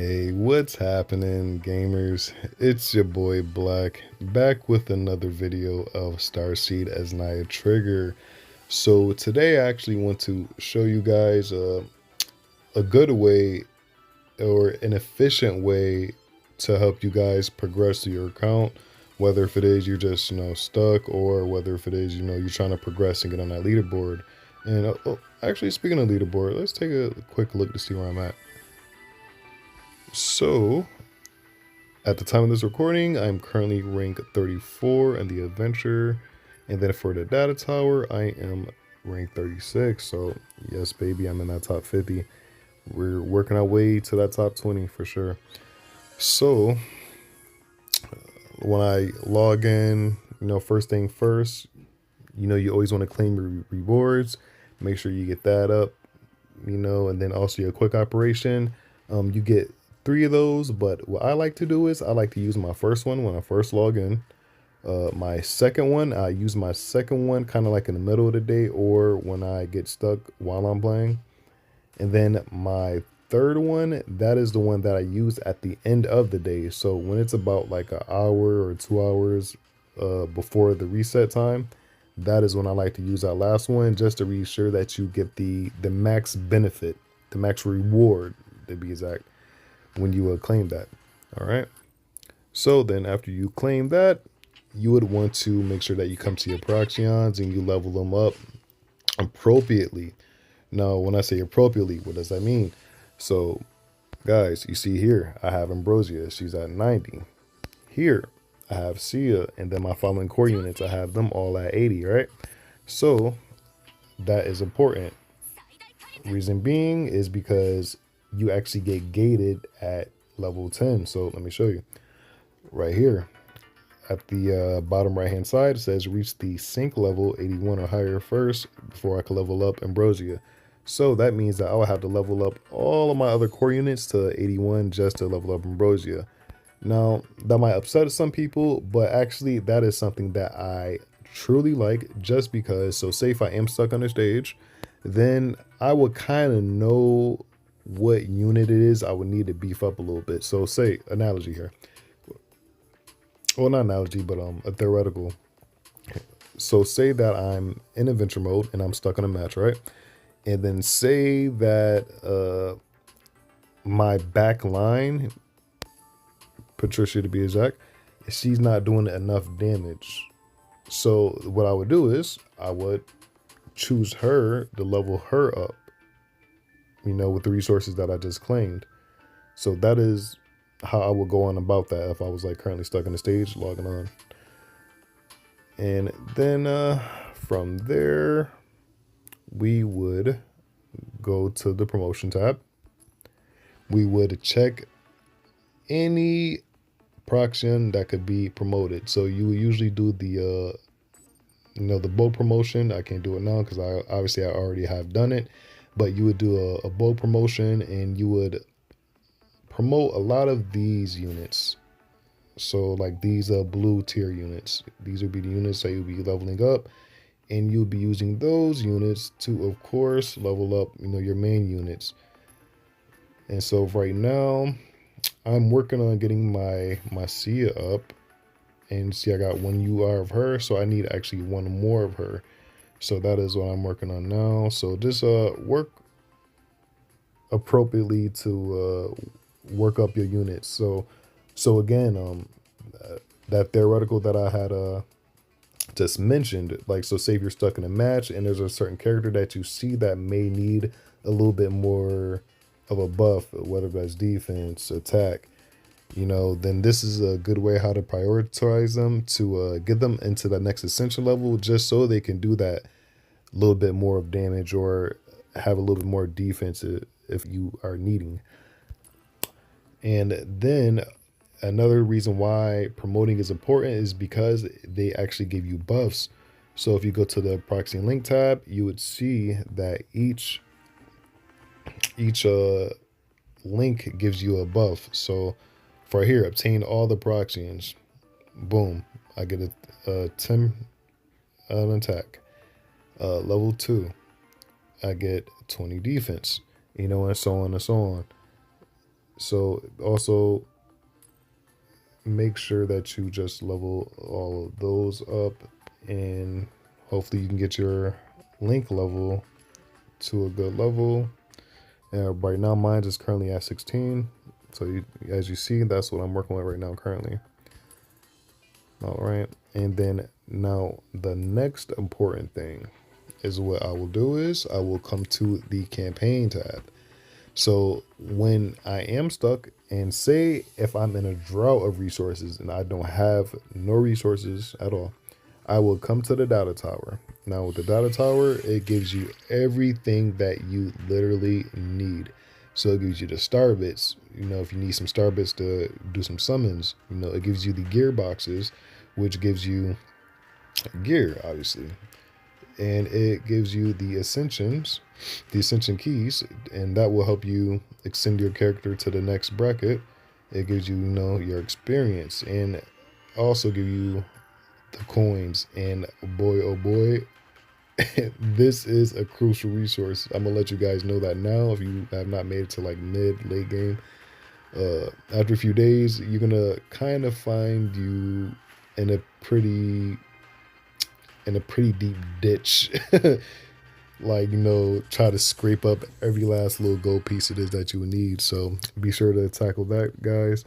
Hey, what's happening, gamers? It's your boy Black, back with another video of Starseed as Nia Trigger. So today I actually want to show you guys a good way or an efficient way to help you guys progress to your account. Whether if it is you're just stuck, or whether if it is you're trying to progress and get on that leaderboard. And actually, speaking of leaderboard, let's take a quick look to see where I'm at. So at the time of this recording, I'm currently rank 34 in the adventure. And then for the data tower, I am rank 36. So yes, baby, I'm in that top 50. We're working our way to that top 20 for sure. So when I log in, first thing first, you always want to claim your rewards. Make sure you get that up, and then also your quick operation. You get 3 of those, but what I like to do is I like to use my first one when I first log in. My second one, I use my second one kind of like in the middle of the day or when I get stuck while I'm playing. And then my third one, that is the one that I use at the end of the day. So when it's about like an hour or 2 hours before the reset time, that is when I like to use that last one, just to be sure that you get the max benefit, the max reward to be exact, when you claim that. All right. So then after you claim that, you would want to make sure that you come to your proxions and you level them up appropriately. Now, when I say appropriately, what does that mean? So, guys, you see here, I have Ambrosia. She's at 90. Here, I have Sia, and then my following core units, I have them all at 80, right? So, that is important. Reason being is because you actually get gated at level 10. So, let me show you. Right here, at the bottom right hand side, it says reach the sync level 81 or higher first before I can level up Ambrosia. So that means that I will have to level up all of my other core units to 81 just to level up Ambrosia. Now, that might upset some people, but actually that is something that I truly like, just because, so say if I am stuck on the stage, then I would kind of know what unit it is I would need to beef up a little bit. So say, analogy here. Well, not analogy, but a theoretical. So say that I'm in adventure mode and I'm stuck on a match, right? And then say that my back line, Patricia to be exact, she's not doing enough damage. So what I would do is I would choose her to level her up, with the resources that I just claimed. So that is how I would go on about that if I was like currently stuck on the stage logging on. And then from there, we would go to the promotion tab. We would check any proxion that could be promoted. So you would usually do the the bow promotion. I can't do it now because I already have done it. But you would do a bow promotion and you would promote a lot of these units. So like these blue tier units, these would be the units that you'll be leveling up, and you'll be using those units to, of course, level up your main units. And so right now I'm working on getting my Sia up, and see I got 1 UR of her, so I need actually 1 more of her. So that is what I'm working on now. So just work appropriately to work up your units. So again, that theoretical that I had just mentioned, like, so say if you're stuck in a match and there's a certain character that you see that may need a little bit more of a buff, whether that's defense, attack, then this is a good way how to prioritize them to get them into the next ascension level, just so they can do that little bit more of damage or have a little bit more defense if you are needing. And then another reason why promoting is important is because they actually give you buffs. So if you go to the proxy and link tab, you would see that each link gives you a buff. So for here, obtain all the proxians. Boom, I get a 10 an attack. Level 2, I get 20 defense. And so on and so on. So also make sure that you just level all of those up, and hopefully you can get your link level to a good level. Right now mine is currently at 16, so as you see, that's what I'm working with right now currently. All right, and then now the next important thing is what I will do is I will come to the campaign tab. So when I am stuck, and say if I'm in a drought of resources and I don't have no resources at all, I will come to the data tower. Now with the data tower, it gives you everything that you literally need. So it gives you the star bits, if you need some star bits to do some summons, it gives you the gear boxes, which gives you gear, obviously. And it gives you the ascensions, the ascension keys, and that will help you extend your character to the next bracket. It gives you, your experience, and also give you the coins. And boy, oh boy, this is a crucial resource. I'm gonna let you guys know that now. If you have not made it to like late game, after a few days, you're gonna kind of find you in a pretty deep ditch. Like, try to scrape up every last little gold piece it is that you would need. So be sure to tackle that, guys.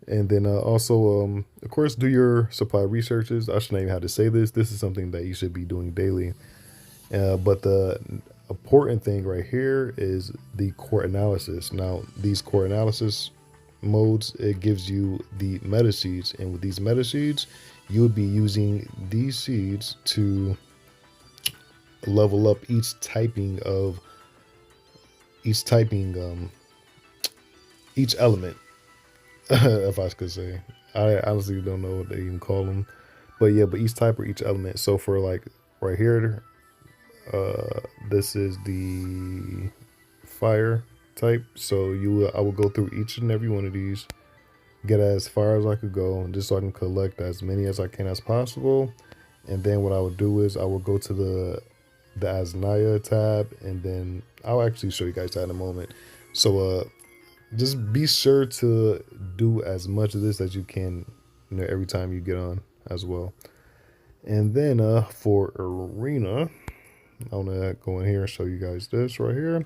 And then also, of course, do your supply researches. I shouldn't even have to say this. This is something that you should be doing daily. But the important thing right here is the core analysis. Now, these core analysis modes, it gives you the meta seeds. And with these meta seeds, you would be using these seeds to level up each typing each element. If I could say, I honestly don't know what they even call them, but yeah, but each type or each element. So for like right here, this is the fire type. So I will go through each and every one of these, get as far as I could go, just so I can collect as many as I can as possible. And then what I would do is I will go to the Asnia tab, and then I'll actually show you guys that in a moment. So just be sure to do as much of this as you can, every time you get on as well. And then for arena, I want to go in here and show you guys this right here.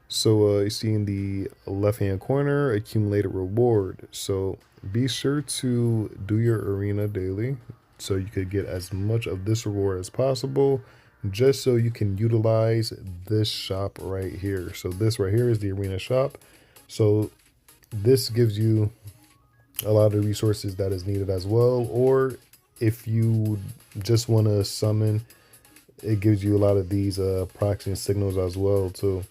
So you see in the left hand corner, accumulated reward. So be sure to do your arena daily so you could get as much of this reward as possible, just so you can utilize this shop right here. So this right here is the arena shop. So this gives you a lot of resources that is needed as well. Or if you just want to summon, it gives you a lot of these proxy and signals as well too.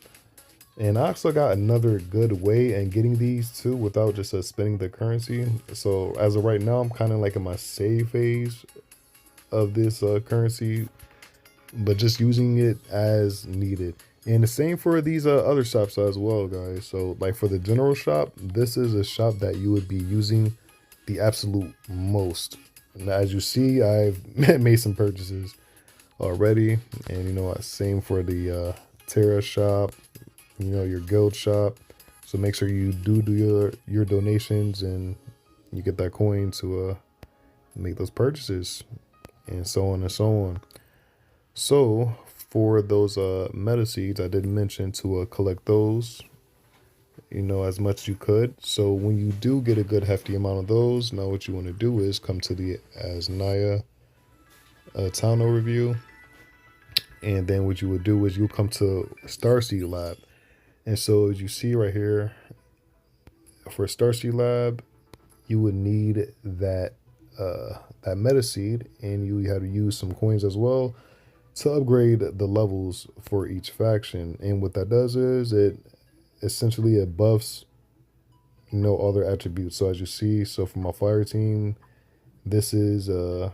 And I also got another good way in getting these too without just spending the currency. So as of right now, I'm kind of like in my save phase of this currency, but just using it as needed. And the same for these other shops as well, guys. So like for the general shop, this is a shop that you would be using the absolute most. And as you see, I've made some purchases already. And same for the Terra shop, your guild shop. So make sure you do your donations, and you get that coin to make those purchases, and so on and so on. So for those meta seeds, I did mention to collect those, as much as you could. So when you do get a good hefty amount of those, now what you want to do is come to the Asnia town overview, and then what you would do is you'll come to Starseed lab. And so as you see right here, for Starseed lab, you would need that meta seed, and you have to use some coins as well to upgrade the levels for each faction. And what that does is it buffs all their attributes. So as you see, so for my fire team, this is the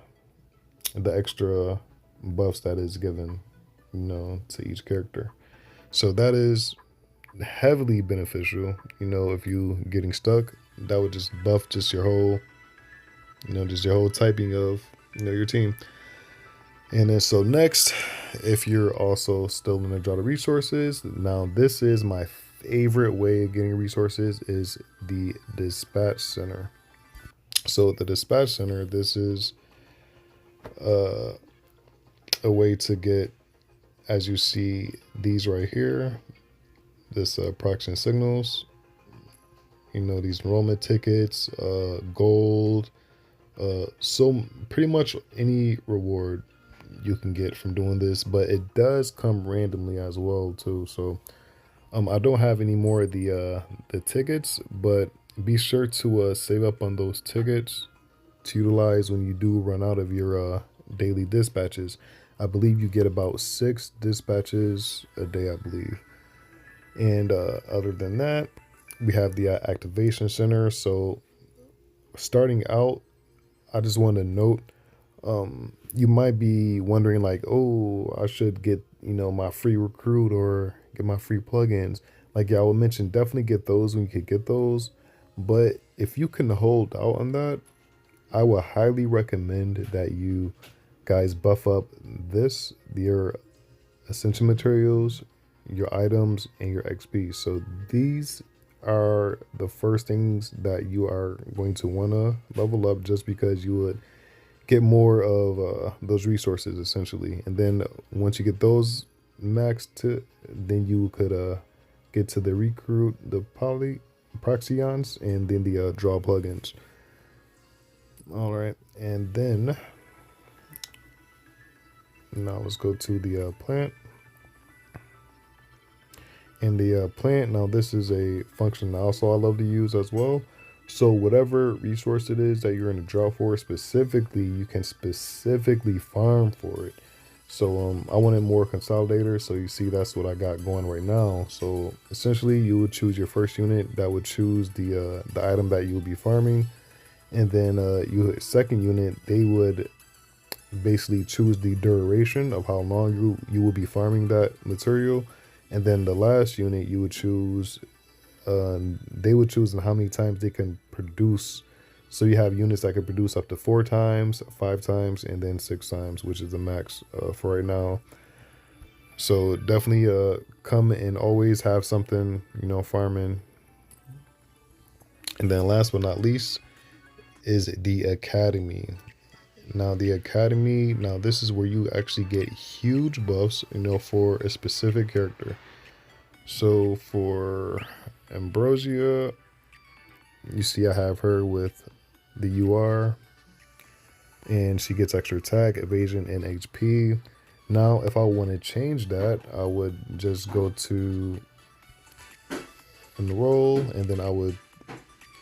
extra buffs that is given to each character. So that is heavily beneficial. If you getting stuck, that would just buff just your whole typing of your team. And then so next, if you're also still in a drought of resources, now this is my favorite way of getting resources is the dispatch center. So the dispatch center, this is uh, a way to get, as you see these right here, this proxy and signals, you know, these enrollment tickets, gold, so pretty much any reward you can get from doing this, but it does come randomly as well too. So I don't have any more of the tickets, but be sure to save up on those tickets to utilize when you do run out of your daily dispatches. I believe you get about 6 dispatches a day, I believe. And other than that, we have the activation center. So starting out, I just want to note, you might be wondering like, oh, I should get, you know, my free recruit or get my free plugins. Like, yeah, I would mention definitely get those when you could get those. But if you can hold out on that, I would highly recommend that you guys buff up your essential materials, your items, and your XP. So these are the first things that you are going to want to level up, just because you would get more of those resources essentially. And then once you get those maxed, then you could get to the recruit, the proxions, and then the draw plugins. All right, and then now let's go to the plant. And the plant, now this is a function also I love to use as well. So whatever resource it is that you're in a draw for specifically, you can specifically farm for it. So I wanted more consolidator, so you see that's what I got going right now. So essentially you would choose your first unit that would choose the item that you would be farming, and then you hit second unit, they would basically choose the duration of how long you will be farming that material. And then the last unit you would choose, they would choose how many times they can produce. So you have units that can produce up to 4 times, 5 times, and then 6 times, which is the max for right now. So definitely come and always have something, you know, farming. And then last but not least is the academy. Now the academy, now this is where you actually get huge buffs, you know, for a specific character. So for Ambrosia, you see I have her with the UR, and she gets extra attack, evasion, and HP. Now if I want to change that, I would just go to enroll, and then I would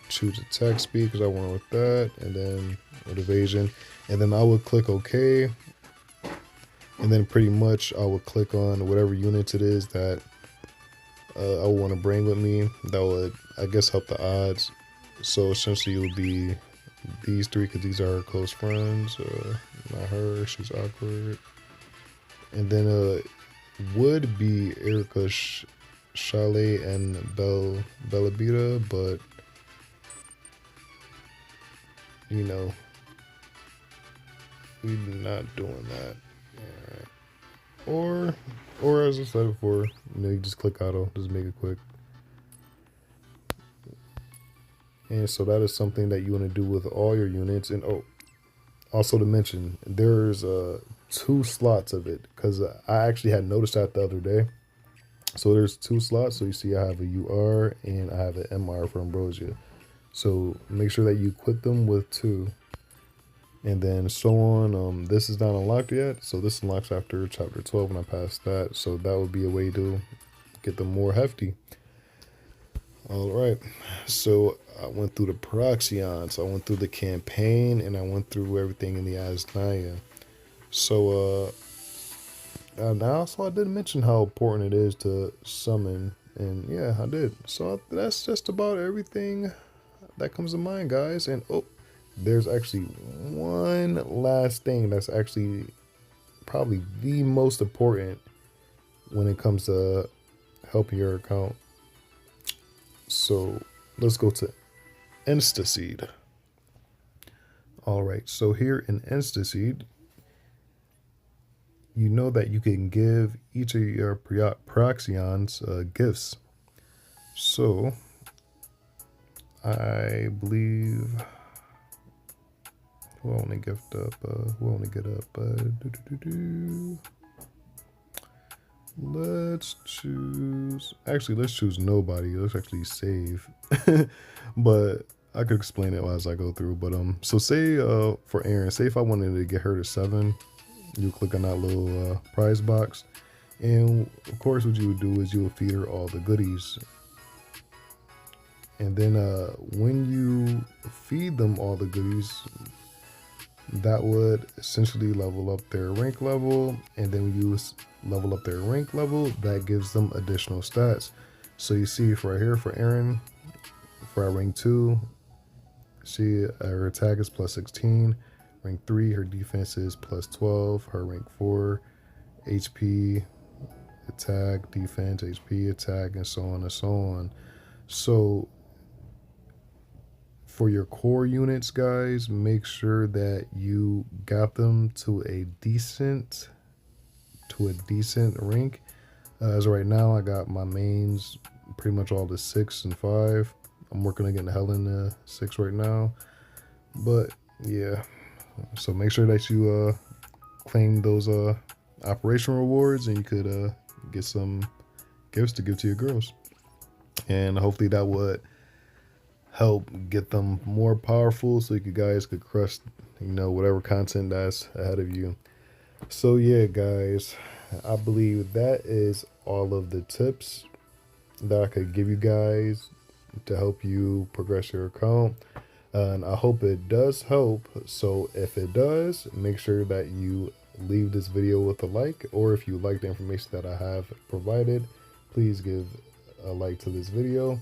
choose attack speed because I went with that, and then with evasion, and then I would click OK, and then pretty much I would click on whatever units it is that I would want to bring with me. That would, I guess, help the odds. So essentially it would be these 3 because these are her close friends. Not her, she's awkward. And then would be Erica, Chalet, and Bellabita, but you know, we're not doing that. All right. Or as I said before, you know, you just click auto, just make it quick. And so that is something that you want to do with all your units. And oh, also to mention, there's 2 slots of it, because I actually had noticed that the other day. So there's 2 slots. So you see I have a UR and I have an MR for Ambrosia. So make sure that you quit them with 2. And then so on. This is not unlocked yet, so this unlocks after chapter 12 when I pass that. So that would be a way to get them more hefty. All right, so I went through the proxions, I went through the campaign, and I went through everything in the Asnia. So now, so I did mention how important it is to summon, and yeah, I did. So that's just about everything that comes to mind, guys. And oh, there's actually one last thing that's actually probably the most important when it comes to helping your account. So let's go to Starseed. All right, so here in Starseed, you know that you can give each of your proxions gifts. So I believe who I want to gift up. Who I want to get up. Let's choose. Actually, let's choose nobody. Let's actually save. But I could explain it as I go through. But so say for Aaron, say if I wanted to get her to 7, you click on that little prize box, and of course, what you would do is you would feed her all the goodies. And then when you feed them all the goodies, that would essentially level up their rank level. And then when you level up their rank level, that gives them additional stats. So you see right here for Aaron, for our rank 2, her attack is plus 16. Rank 3, her defense is plus 12. Her rank 4, HP, attack, defense, HP, attack, and so on and so on. So for your core units, guys, make sure that you got them to a decent rank. As of right now, I got my mains pretty much all the 6 and 5. I'm working on getting Helen to 6 right now. But yeah, so make sure that you claim those operation rewards, and you could get some gifts to give to your girls. And hopefully that would help get them more powerful, so you guys could crush, whatever content that's ahead of you. So yeah, guys, I believe that is all of the tips that I could give you guys to help you progress your account. And I hope it does help. So if it does, make sure that you leave this video with a like, or if you like the information that I have provided, please give a like to this video.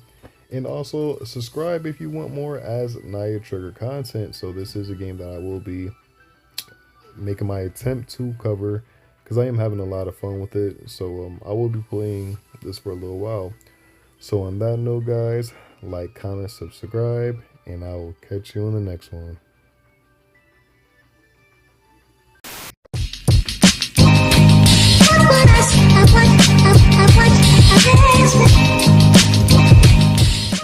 And also subscribe if you want more Asnia Trigger content. So this is a game that I will be making my attempt to cover, because I am having a lot of fun with it. So I will be playing this for a little while. So on that note, guys, like, comment, subscribe, and I will catch you on the next one.